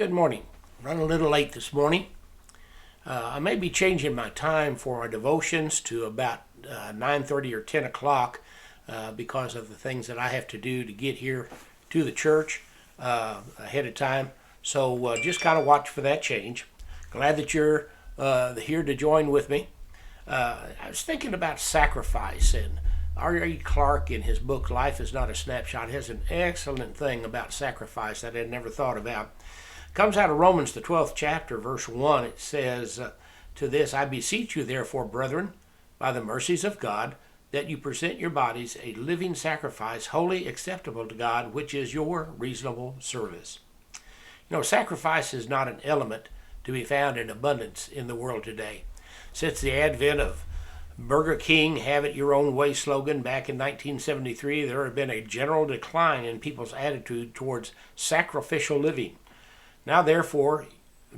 Good morning. Running a little late this morning. I may be changing my time for our devotions to about 9:30 or 10 o'clock because of the things that I have to do to get here to the church ahead of time. So just kind of watch for that change. Glad that you're here to join with me. I was thinking about sacrifice, and R.E. Clark in his book Life is Not a Snapshot has an excellent thing about sacrifice that I had never thought about. Comes out of Romans, the 12th chapter, verse 1. It says, to this, I beseech you, therefore, brethren, by the mercies of God, that you present your bodies a living sacrifice, wholly acceptable to God, which is your reasonable service. You know, sacrifice is not an element to be found in abundance in the world today. Since the advent of Burger King Have It Your Own Way slogan back in 1973, there has been a general decline in people's attitude towards sacrificial living. Now, therefore,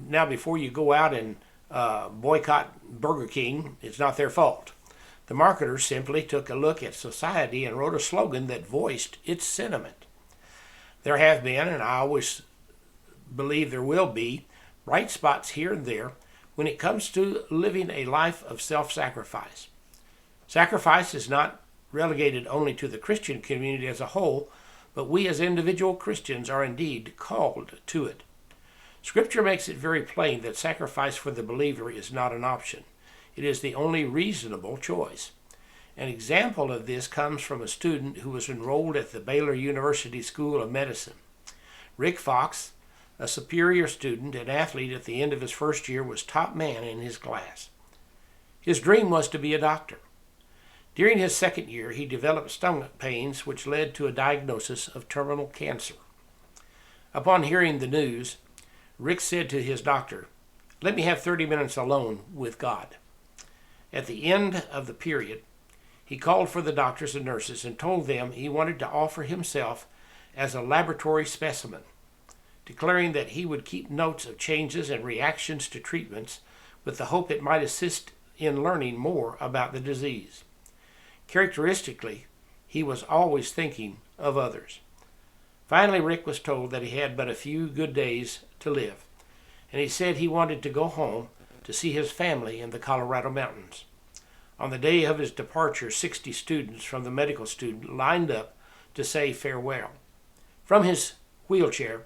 before you go out and boycott Burger King, it's not their fault. The marketers simply took a look at society and wrote a slogan that voiced its sentiment. There have been, and I always believe there will be, bright spots here and there when it comes to living a life of self-sacrifice. Sacrifice is not relegated only to the Christian community as a whole, but we as individual Christians are indeed called to it. Scripture makes it very plain that sacrifice for the believer is not an option. It is the only reasonable choice. An example of this comes from a student who was enrolled at the Baylor University School of Medicine. Rick Fox, a superior student and athlete at the end of his first year, was top man in his class. His dream was to be a doctor. During his second year, he developed stomach pains which led to a diagnosis of terminal cancer. Upon hearing the news, Rick said to his doctor, "Let me have 30 minutes alone with God." At the end of the period, he called for the doctors and nurses and told them he wanted to offer himself as a laboratory specimen, declaring that he would keep notes of changes and reactions to treatments with the hope it might assist in learning more about the disease. Characteristically, he was always thinking of others. Finally, Rick was told that he had but a few good days to live, and he said he wanted to go home to see his family in the Colorado mountains. On the day of his departure, 60 students from the medical student lined up to say farewell. From his wheelchair,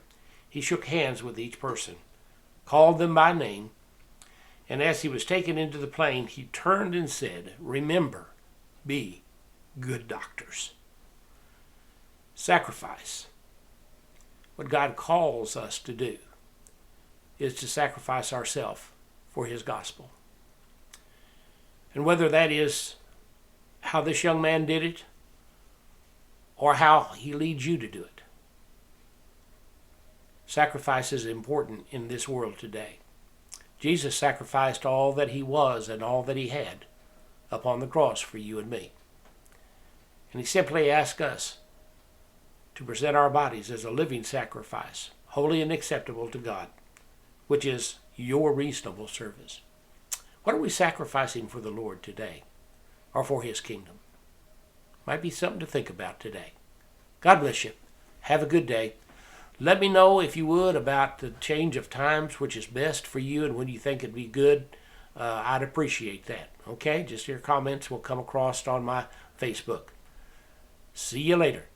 he shook hands with each person, called them by name, and as he was taken into the plane, he turned and said, "Remember, be good doctors." Sacrifice. What God calls us to do is to sacrifice ourselves for his gospel. And whether that is how this young man did it or how he leads you to do it, sacrifice is important in this world today. Jesus sacrificed all that he was and all that he had upon the cross for you and me. And he simply asked us to present our bodies as a living sacrifice, holy and acceptable to God, which is your reasonable service. What are we sacrificing for the Lord today or for his kingdom? Might be something to think about today. God bless you. Have a good day. Let me know, if you would, about the change of times, which is best for you and when you think it'd be good. I'd appreciate that. Okay? Just your comments will come across on my Facebook. See you later.